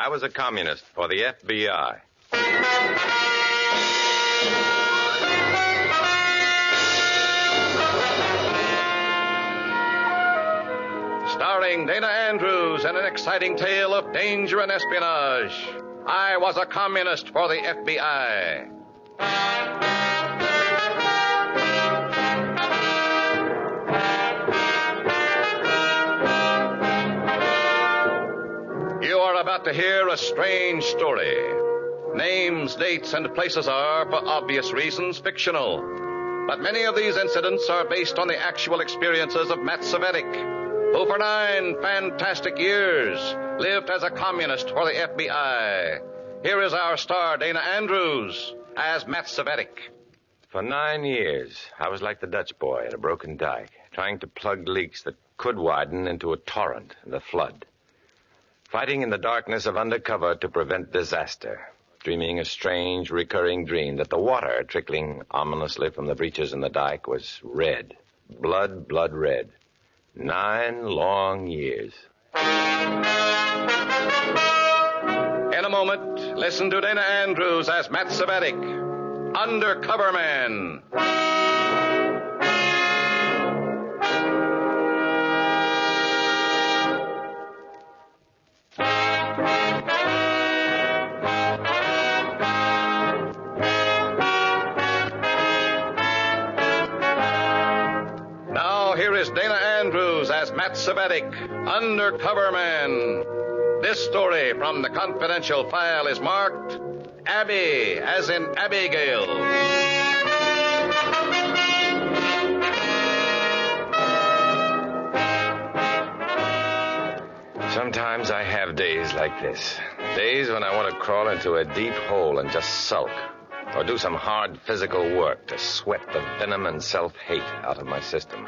I was a communist for the FBI. Starring Dana Andrews in an exciting tale of danger and espionage. I was a communist for the FBI. You are about to hear a strange story. Names, dates, and places are, for obvious reasons, fictional. But many of these incidents are based on the actual experiences of Matt Cvetic, who for 9 fantastic years lived as a communist for the FBI. Here is our star, Dana Andrews, as Matt Cvetic. For 9 years, I was like the Dutch boy at a broken dike, trying to plug leaks that could widen into a torrent and a flood. Fighting in the darkness of undercover to prevent disaster, dreaming a strange, recurring dream that the water trickling ominously from the breaches in the dike was red, blood red. 9 long years. In a moment, listen to Dana Andrews as Matt Cvetic, Undercover Man. Now, here is Dana Andrews as Matt Cvetic, Undercover Man. This story from the confidential file is marked Abby, as in Abigail. Sometimes I have days like this. Days when I want to crawl into a deep hole and just sulk. Or do some hard physical work to sweat the venom and self-hate out of my system.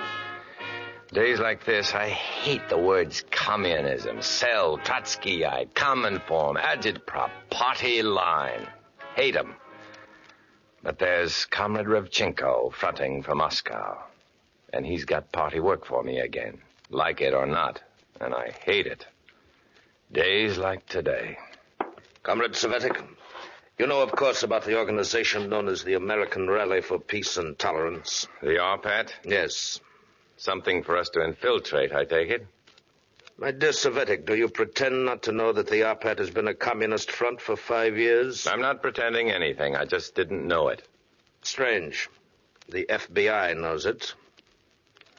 Days like this, I hate the words communism, cell, Trotskyite, Cominform, agitprop, party line. Hate 'em. But there's Comrade Revchenko fronting for Moscow. And he's got party work for me again, like it or not. And I hate it. Days like today. Comrade Cvetic, you know, of course, about the organization known as the American Rally for Peace and Tolerance. The RPAT? Yes. Something for us to infiltrate, I take it? My dear Cvetic, do you pretend not to know that the RPAT has been a communist front for 5 years? I'm not pretending anything. I just didn't know it. Strange. The FBI knows it.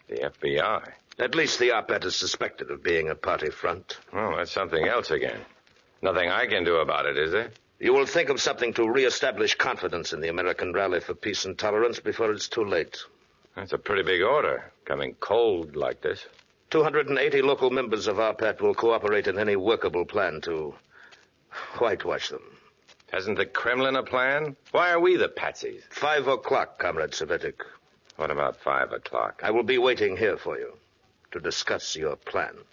The FBI? At least the RPAT is suspected of being a party front. Oh, that's something else again. Nothing I can do about it, is there? You will think of something to reestablish confidence in the American Rally for Peace and Tolerance before it's too late. That's a pretty big order, coming cold like this. 280 local members of RPAT will cooperate in any workable plan to whitewash them. Hasn't the Kremlin a plan? Why are we the patsies? 5 o'clock, Comrade Cvetic. What about 5 o'clock? I will be waiting here for you to discuss your plan.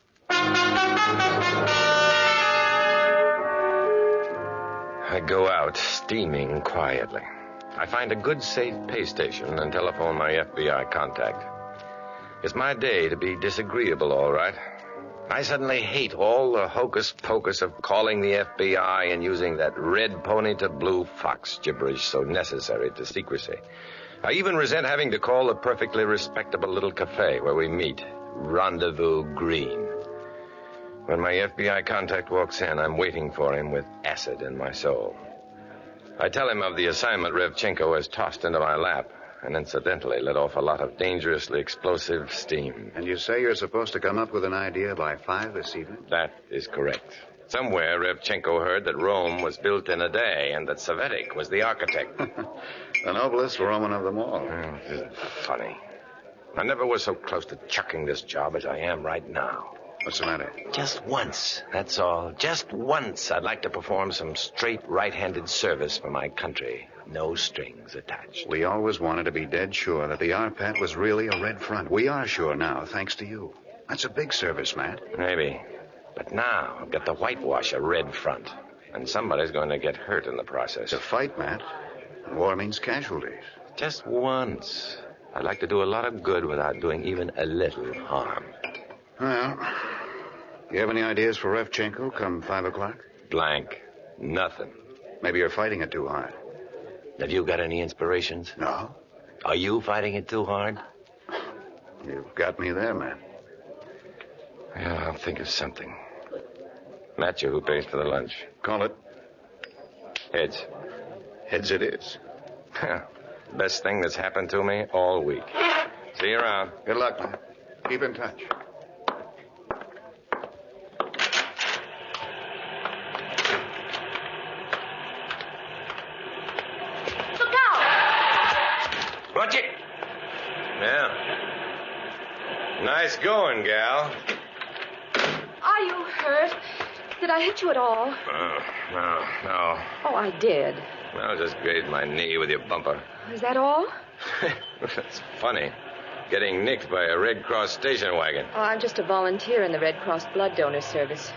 I go out, steaming quietly. I find a good, safe pay station and telephone my FBI contact. It's my day to be disagreeable, all right. I suddenly hate all the hocus-pocus of calling the FBI and using that red pony to blue fox gibberish so necessary to secrecy. I even resent having to call the perfectly respectable little cafe where we meet, Rendezvous Green. When my FBI contact walks in, I'm waiting for him with acid in my soul. I tell him of the assignment Revchenko has tossed into my lap, and incidentally let off a lot of dangerously explosive steam. And you say you're supposed to come up with an idea by 5 this evening? That is correct. Somewhere, Revchenko heard that Rome was built in a day and that Cvetic was the architect. The noblest Roman of them all. Oh, this is funny. I never was so close to chucking this job as I am right now. What's the matter? Just once, that's all. Just once, I'd like to perform some straight right-handed service for my country. No strings attached. We always wanted to be dead sure that the RPAT was really a red front. We are sure now, thanks to you. That's a big service, Matt. Maybe. But now I've got to whitewash a red front. And somebody's going to get hurt in the process. It's a fight, Matt. And war means casualties. Just once. I'd like to do a lot of good without doing even a little harm. Well, you have any ideas for Revchenko come 5 o'clock? blank. Nothing. Maybe you're fighting it too hard. Have you got any inspirations? No? Are you fighting it too hard? You've got me there, man. Yeah, I'll think of something. Matthew, who pays for the lunch? Call it. Heads. Heads it is. Best thing that's happened to me all week. See you around. Good luck, man. Keep in touch. Look out! Watch it. Yeah. Nice going, gal. Are you hurt? Did I hit you at all? No. Oh, I did. I just grazed my knee with your bumper. Is that all? It's funny. Getting nicked by a Red Cross station wagon. Oh, I'm just a volunteer in the Red Cross blood donor service.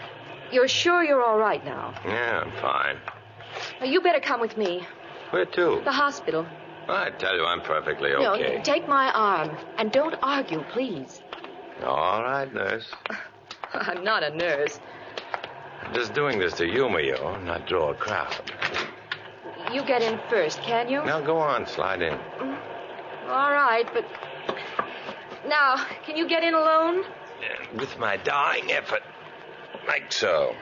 You're sure you're all right now? Yeah, I'm fine. Well, you better come with me. Where to? The hospital. I tell you, I'm perfectly okay. No, take my arm. And don't argue, please. All right, nurse. I'm not a nurse. I'm just doing this to humor you, not draw a crowd. You get in first, can you? Now, go on, slide in. All right, but... Now, can you get in alone? With my dying effort. Like so.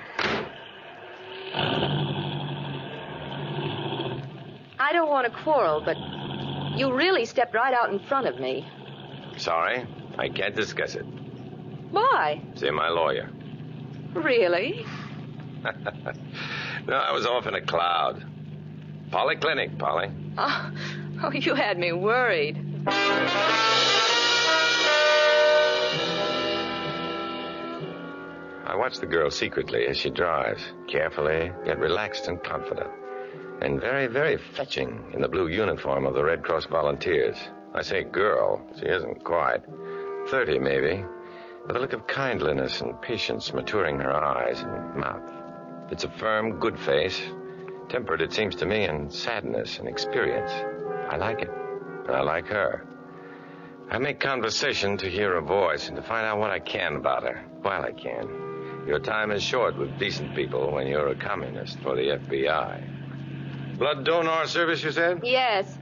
I don't want to quarrel, but you really stepped right out in front of me. Sorry, I can't discuss it. Why? See my lawyer. Really? No, I was off in a cloud. Polyclinic, Polly. Oh, you had me worried. I watch the girl secretly as she drives, carefully, yet relaxed and confident. And very, very fetching in the blue uniform of the Red Cross Volunteers. I say girl. She isn't quite. 30, maybe. With a look of kindliness and patience maturing her eyes and mouth. It's a firm, good face. Tempered, it seems to me, in sadness and experience. I like it. And I like her. I make conversation to hear her voice and to find out what I can about her, while I can. Your time is short with decent people when you're a communist for the FBI. Blood donor service, you said? Yes.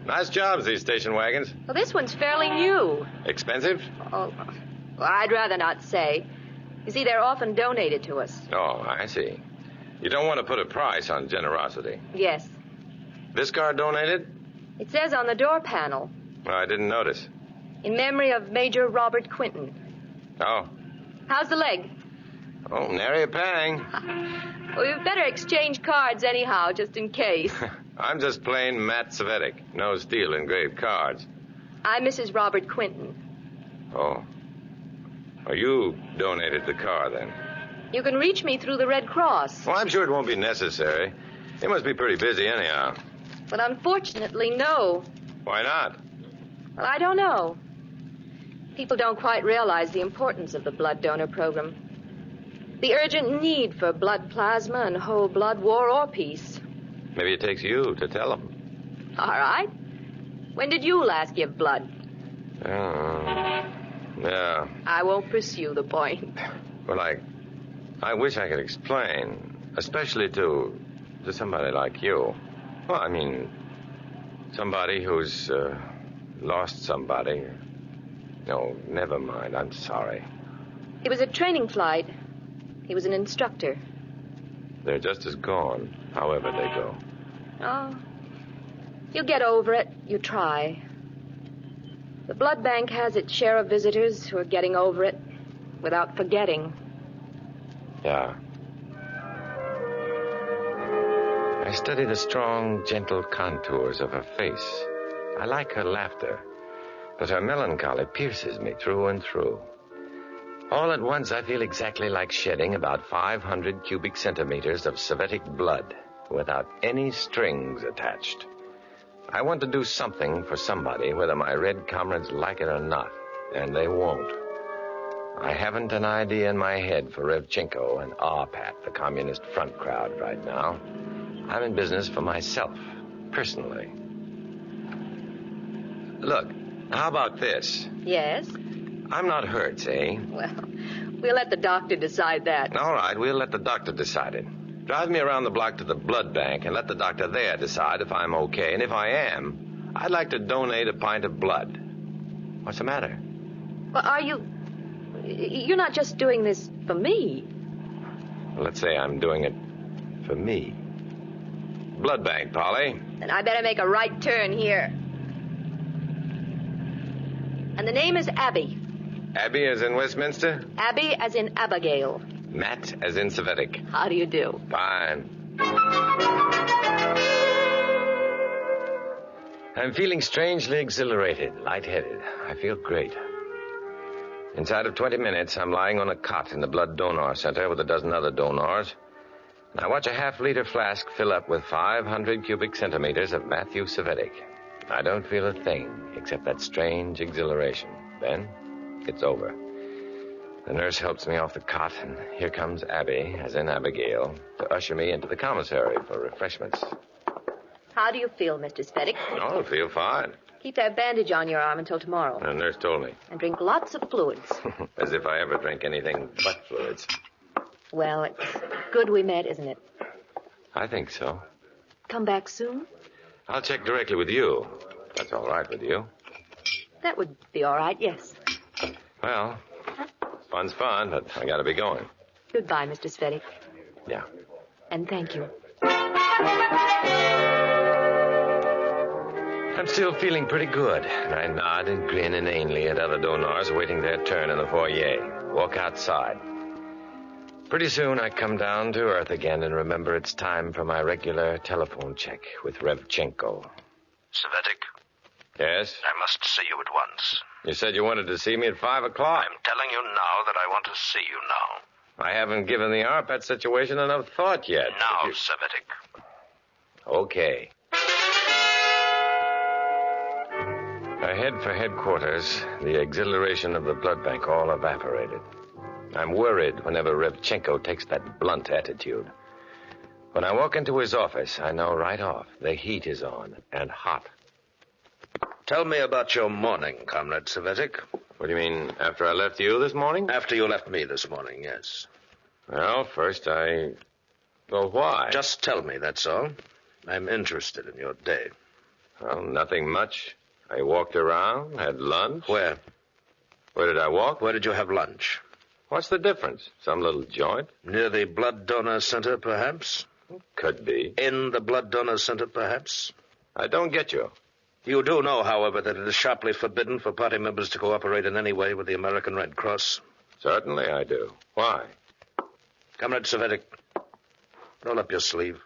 Nice jobs, these station wagons. Well, this one's fairly new. Expensive? Oh, well, I'd rather not say. You see, they're often donated to us. Oh, I see. You don't want to put a price on generosity. Yes. This car donated? It says on the door panel. Well, I didn't notice. In memory of Major Robert Quinton. Oh. How's the leg? Oh, nary a pang. Well, we'd better exchange cards anyhow, just in case. I'm just plain Matt Savetic. No steel engraved cards. I'm Mrs. Robert Quinton. Oh. Oh, you donated the car, then? You can reach me through the Red Cross. Well, I'm sure it won't be necessary. You must be pretty busy anyhow. But unfortunately, no. Why not? Well, I don't know. People don't quite realize the importance of the blood donor program. The urgent need for blood plasma and whole blood, war or peace. Maybe it takes you to tell them. All right. When did you last give blood? Yeah. I won't pursue the point. Well, I wish I could explain, especially to somebody like you. Well, I mean, somebody who's lost somebody. No, never mind. I'm sorry. It was a training flight. He was an instructor. They're just as gone, however they go. Oh, you get over it. You try. The blood bank has its share of visitors who are getting over it without forgetting. Yeah. I study the strong, gentle contours of her face. I like her laughter, but her melancholy pierces me through and through. All at once, I feel exactly like shedding about 500 cubic centimeters of Savetic blood without any strings attached. I want to do something for somebody, whether my red comrades like it or not, and they won't. I haven't an idea in my head for Revchenko and Arpat, the Communist Front crowd, right now. I'm in business for myself, personally. Look, how about this? Yes? I'm not hurt, see? Well, we'll let the doctor decide that. All right, we'll let the doctor decide it. Drive me around the block to the blood bank and let the doctor there decide if I'm okay. And if I am, I'd like to donate a pint of blood. What's the matter? Well, you're not just doing this for me. Well, let's say I'm doing it for me. Blood bank, Polly. Then I better make a right turn here. And the name is Abby. Abby as in Westminster? Abby as in Abigail. Matt as in Savetic. How do you do? Fine. I'm feeling strangely exhilarated, lightheaded. I feel great. Inside of 20 minutes, I'm lying on a cot in the blood donor center with a dozen other donors. And I watch a half-liter flask fill up with 500 cubic centimeters of Matthew Savetic. I don't feel a thing except that strange exhilaration. Then, it's over. The nurse helps me off the cot, and here comes Abby, as in Abigail, to usher me into the commissary for refreshments. How do you feel, Mr. Savetic? Oh, I feel fine. Keep that bandage on your arm until tomorrow. The nurse told me. And drink lots of fluids. As if I ever drink anything but fluids. Well, it's good we met, isn't it? I think so. Come back soon? I'll check directly with you. If that's all right with you. That would be all right, yes. Well, fun's fun, but I gotta be going. Goodbye, Mr. Savetic. Yeah. And thank you. I'm still feeling pretty good, and I nod and grin inanely at other donors waiting their turn in the foyer. Walk outside. Pretty soon I come down to earth again and remember it's time for my regular telephone check with Revchenko. Savetic, Yes? I must see you at once. You said you wanted to see me at 5 o'clock. I'm telling you now that I want to see you now. I haven't given the Arpat situation enough thought yet. Now, Savetic. Okay. I head for headquarters. The exhilaration of the blood bank all evaporated. I'm worried whenever Revchenko takes that blunt attitude. When I walk into his office, I know right off the heat is on, and hot. Tell me about your morning, Comrade Savetic. What do you mean, after I left you this morning? After you left me this morning, yes. Well, first Well, why? Just tell me, that's all. I'm interested in your day. Well, nothing much. I walked around, had lunch. Where? Where did I walk? Where did you have lunch? What's the difference? Some little joint? Near the blood donor center, perhaps? Could be. In the blood donor center, perhaps? I don't get you. You do know, however, that it is sharply forbidden for party members to cooperate in any way with the American Red Cross. Certainly I do. Why? Comrade Savetic, roll up your sleeve.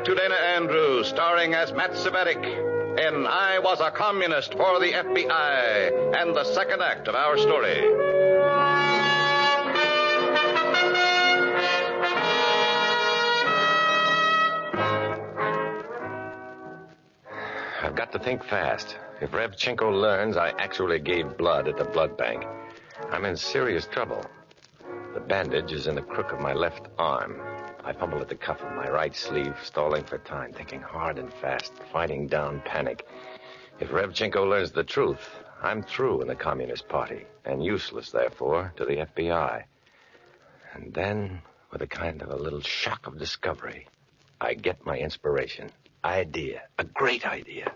To Dana Andrews, starring as Matt Savetic in I Was a Communist for the FBI, and the second act of our story. I've got to think fast. If Revchenko learns I actually gave blood at the blood bank, I'm in serious trouble. The bandage is in the crook of my left arm. I fumble at the cuff of my right sleeve, stalling for time, thinking hard and fast, fighting down panic. If Revchenko learns the truth, I'm through in the Communist Party, and useless, therefore, to the FBI. And then, with a kind of a little shock of discovery, I get my inspiration. Idea. A great idea.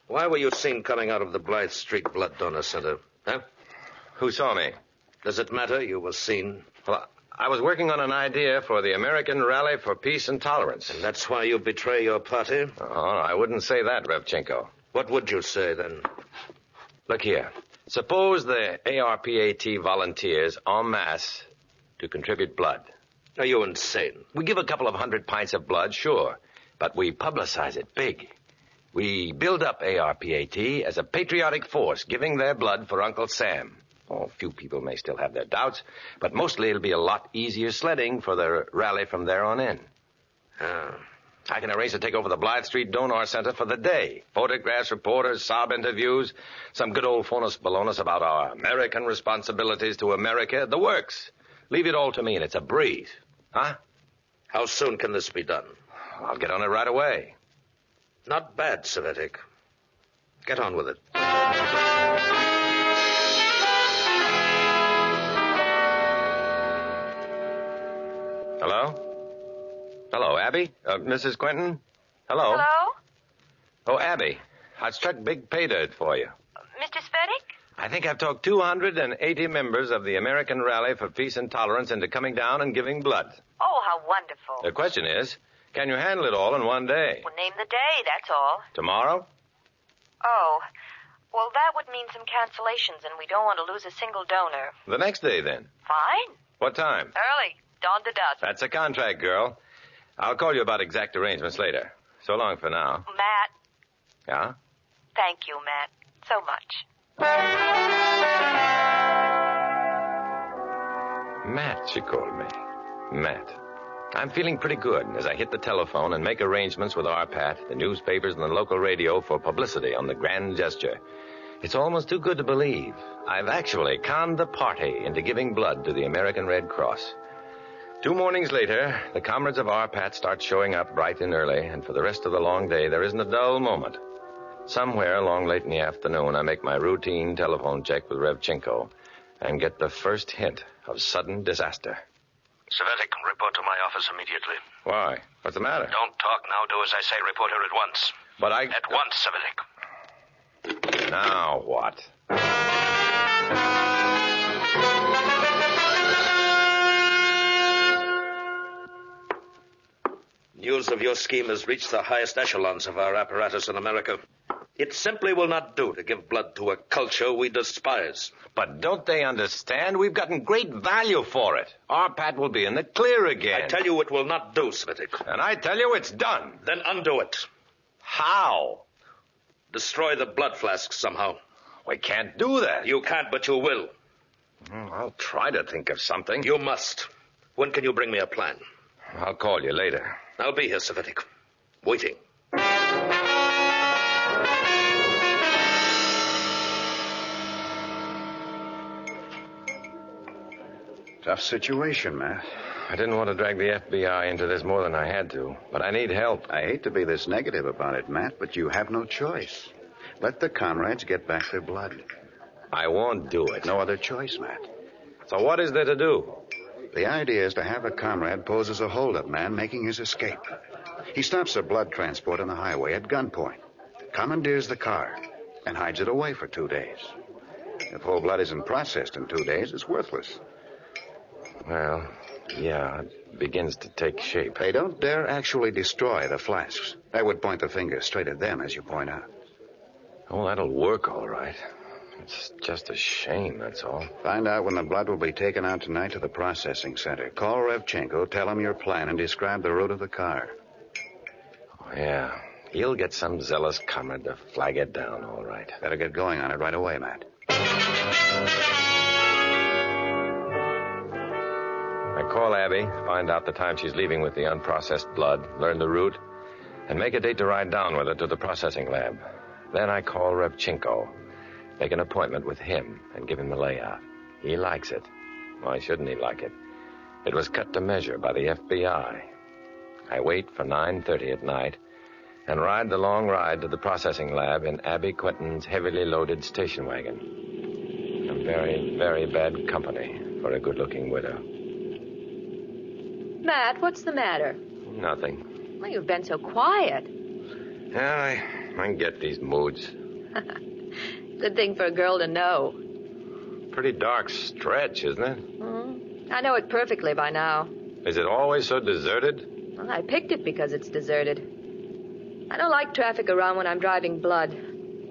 Why were you seen coming out of the Blythe Street Blood Donor Center? Huh? Who saw me? Does it matter? You were seen. Well, I was working on an idea for the American Rally for Peace and Tolerance. And that's why you betray your party? Oh, I wouldn't say that, Revchenko. What would you say, then? Look here. Suppose the ARPAT volunteers en masse to contribute blood. Are you insane? We give a couple of 100 pints of blood, sure, but we publicize it big. We build up ARPAT as a patriotic force, giving their blood for Uncle Sam. Oh, few people may still have their doubts, but mostly it'll be a lot easier sledding for the rally from there on in. Ah, I can arrange to take over the Blythe Street Donor Center for the day. Photographs, reporters, sob interviews, some good old phonus balonus about our American responsibilities to America, the works. Leave it all to me, and it's a breeze. Huh? How soon can this be done? I'll get on it right away. Not bad, Savetic. Get on with it. Hello? Hello, Abby? Mrs. Quentin? Hello? Hello? Oh, Abby, I've struck big pay dirt for you. Mr. Svetic? I think I've talked 280 members of the American Rally for Peace and Tolerance into coming down and giving blood. Oh, how wonderful. The question is, can you handle it all in one day? Well, name the day, that's all. Tomorrow? Oh, well, that would mean some cancellations, and we don't want to lose a single donor. The next day, then. Fine. What time? Early. Dawn to dusk. That's a contract, girl. I'll call you about exact arrangements later. So long for now. Matt. Yeah? Thank you, Matt, so much. Matt, she called me. Matt. I'm feeling pretty good as I hit the telephone and make arrangements with RPAT, the newspapers, and the local radio for publicity on the grand gesture. It's almost too good to believe. I've actually conned the party into giving blood to the American Red Cross. 2 mornings later, the comrades of RPAT start showing up bright and early, and for the rest of the long day, there isn't a dull moment. Somewhere along late in the afternoon, I make my routine telephone check with Revchenko and get the first hint of sudden disaster. Savetic, report to my office immediately. Why? What's the matter? Don't talk now. Do as I say. Report here at once. But At once, Savetic. Now what? News of your scheme has reached the highest echelons of our apparatus in America. It simply will not do to give blood to a culture we despise. But don't they understand? We've gotten great value for it. RPAT will be in the clear again. I tell you it will not do, Savetic. And I tell you it's done. Then undo it. How? Destroy the blood flasks somehow. We can't do that. You can't, but you will. I'll try to think of something. You must. When can you bring me a plan? I'll call you later. I'll be here, Savetic. Waiting. Tough situation, Matt. I didn't want to drag the FBI into this more than I had to, but I need help. I hate to be this negative about it, Matt, but you have no choice. Let the comrades get back their blood. I won't do it. No other choice, Matt. So what is there to do? The idea is to have a comrade pose as a holdup man making his escape. He stops a blood transport on the highway at gunpoint, commandeers the car, and hides it away for 2 days. If whole blood isn't processed in 2 days, it's worthless. Well, yeah, it begins to take shape. They don't dare actually destroy the flasks. That would point the finger straight at them, as you point out. Oh, that'll work all right. It's just a shame, that's all. Find out when the blood will be taken out tonight to the processing center. Call Revchenko, tell him your plan, and describe the route of the car. Oh, yeah. He'll get some zealous comrade to flag it down, all right. Better get going on it right away, Matt. I call Abby, find out the time she's leaving with the unprocessed blood, learn the route, and make a date to ride down with her to the processing lab. Then I call Revchenko, make an appointment with him, and give him the layout. He likes it. Why shouldn't he like it? It was cut to measure by the FBI. I wait for 9:30 at night and ride the long ride to the processing lab in Abby Quentin's heavily loaded station wagon. I'm very, very bad company for a good-looking widow. Matt, what's the matter? Nothing. Well, you've been so quiet. Yeah, I get these moods. Good thing for a girl to know. Pretty dark stretch, isn't it? I know it perfectly by now. Is it always so deserted? Well, I picked it because it's deserted. I don't like traffic around when I'm driving blood.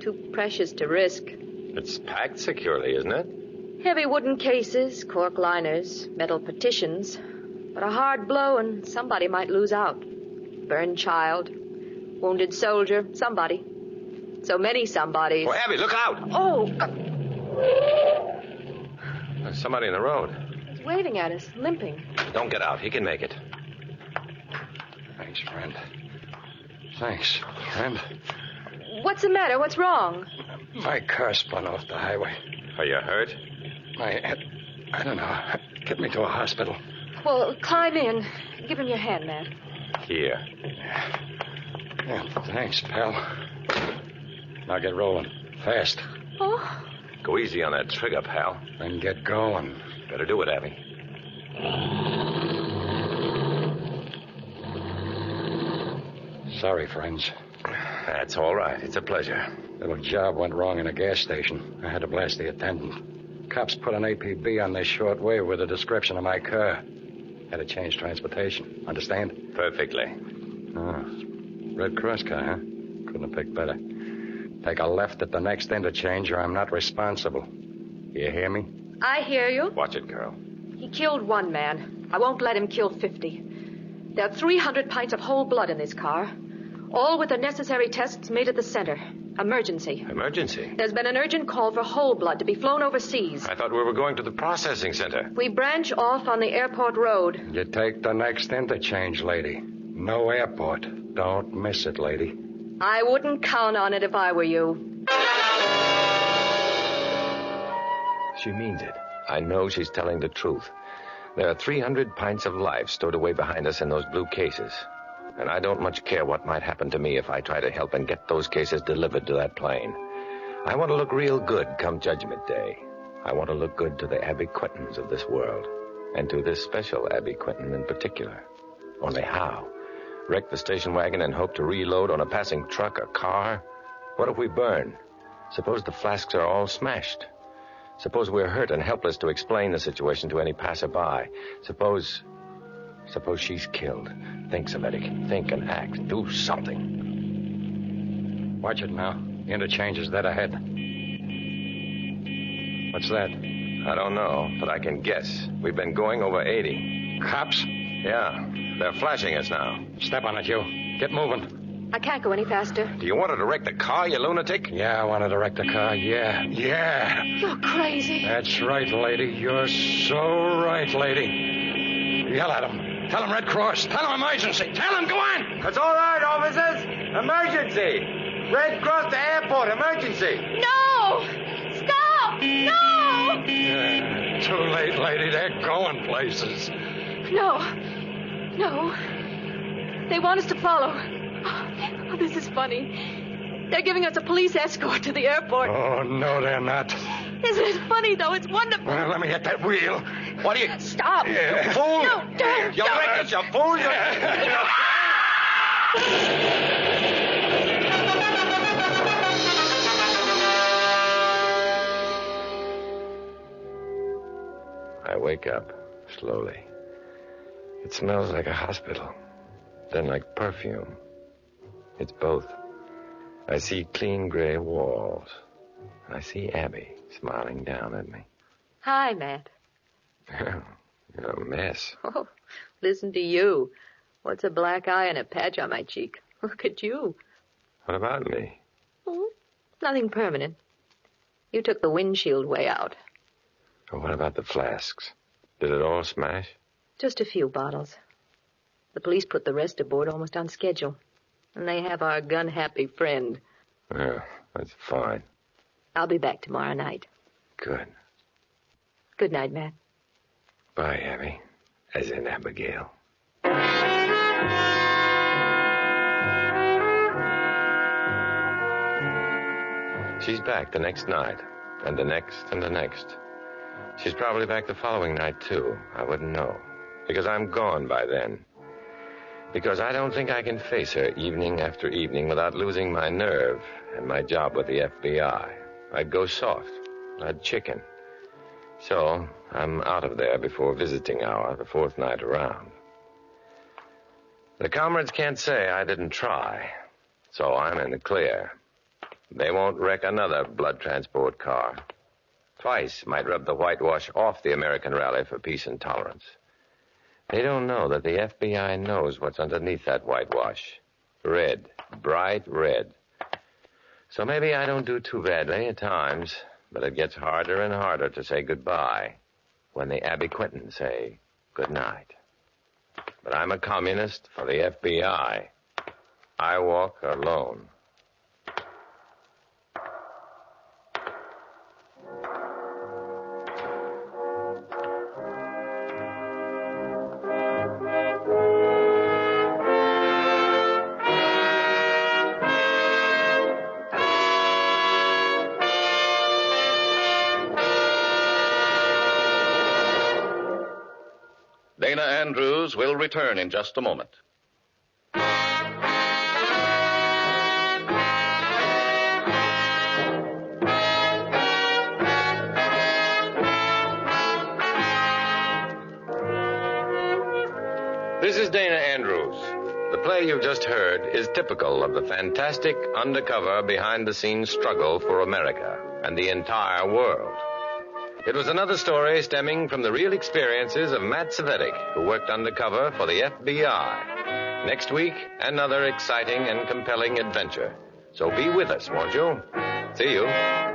Too precious to risk. It's packed securely, isn't it? Heavy wooden cases, cork liners, metal partitions. But a hard blow and somebody might lose out. Burned child, wounded soldier, somebody. So many somebodies. Oh, Abby, look out! Oh! There's somebody in the road. He's waving at us, limping. Don't get out. He can make it. Thanks, friend. Thanks. And What's the matter? What's wrong? my car spun off the highway. Are you hurt? I don't know. Get me to a hospital. Well, climb in. Give him your hand, Matt. Here. Yeah, thanks, pal. Now get rolling. Fast. Oh, Go easy on that trigger, pal. Then get going. Better do it, Abby. Sorry, friends. That's all right. It's a pleasure. Little job went wrong in a gas station. I had to blast the attendant. Cops put an APB on this short wave with a description of my car. Had to change transportation. Understand? Perfectly. Oh. Red Cross car, huh? Couldn't have picked better. Take a left at the next interchange or I'm not responsible. You hear me? I hear you. Watch it, girl. He killed one man. I won't let him kill 50. There are 300 pints of whole blood in this car. All with the necessary tests made at the center. Emergency. Emergency? There's been an urgent call for whole blood to be flown overseas. I thought we were going to the processing center. We branch off on the airport road. You take the next interchange, lady. No airport. Don't miss it, lady. I wouldn't count on it if I were you. She means it. I know she's telling the truth. There are 300 pints of life stowed away behind us in those blue cases. And I don't much care what might happen to me if I try to help and get those cases delivered to that plane. I want to look real good come Judgment Day. I want to look good to the Abby Quintons of this world. And to this special Abby Quinton in particular. Only how? Wreck the station wagon and hope to reload on a passing truck or car? What if we burn? Suppose the flasks are all smashed? Suppose we're hurt and helpless to explain the situation to any passerby? Suppose she's killed. Think, Semitic. Think and act. Do something. Watch it now. Interchange is dead ahead. What's that? I don't know, but I can guess. We've been going over 80. Cops? Yeah, they're flashing us now. Step on it, you. Get moving. I can't go any faster. Do you want her to wreck the car, you lunatic? Yeah, I want to direct the car. Yeah. You're crazy. That's right, lady. You're so right, lady. Yell at him. Tell him Red Cross. Tell him emergency. Tell him, go on. That's all right, officers. Emergency. Red Cross to airport. Emergency. No! Stop! No! Yeah, too late, lady. They're going places. No. They want us to follow. Oh, this is funny. They're giving us a police escort to the airport. Oh, no, they're not. Isn't it funny, though? It's wonderful. Well, let me hit that wheel. What are you... Stop. Yeah. You fool! No, don't. You wrecked us, you fool! I wake up, slowly. It smells like a hospital, then like perfume. It's both. I see clean gray walls. I see Abby smiling down at me. Hi, Matt. You're a mess. Oh, listen to you. What's a black eye and a patch on my cheek? Look at you. What about me? Oh, nothing permanent. You took the windshield way out. Or what about the flasks? Did it all smash? Just a few bottles. The police put the rest aboard almost on schedule. And they have our gun-happy friend. Yeah, that's fine. I'll be back tomorrow night. Good. Good night, Matt. Bye, Abby. As in Abigail. She's back the next night, and the next, and the next. She's probably back the following night, too. I wouldn't know. Because I'm gone by then. Because I don't think I can face her evening after evening without losing my nerve and my job with the FBI. I'd go soft. I'd chicken. So I'm out of there before visiting hour, the fourth night around. The comrades can't say I didn't try. So I'm in the clear. They won't wreck another blood transport car. Twice might rub the whitewash off the American Rally for Peace and Tolerance. They don't know that the FBI knows what's underneath that whitewash. Red. Bright red. So maybe I don't do too badly at times, but it gets harder and harder to say goodbye when the Abby Quintons say good night. But I'm a communist for the FBI. I walk alone. Dana Andrews will return in just a moment. This is Dana Andrews. The play you've just heard is typical of the fantastic, undercover, behind-the-scenes struggle for America and the entire world. It was another story stemming from the real experiences of Matt Cvetic, who worked undercover for the FBI. Next week, another exciting and compelling adventure. So be with us, won't you? See you.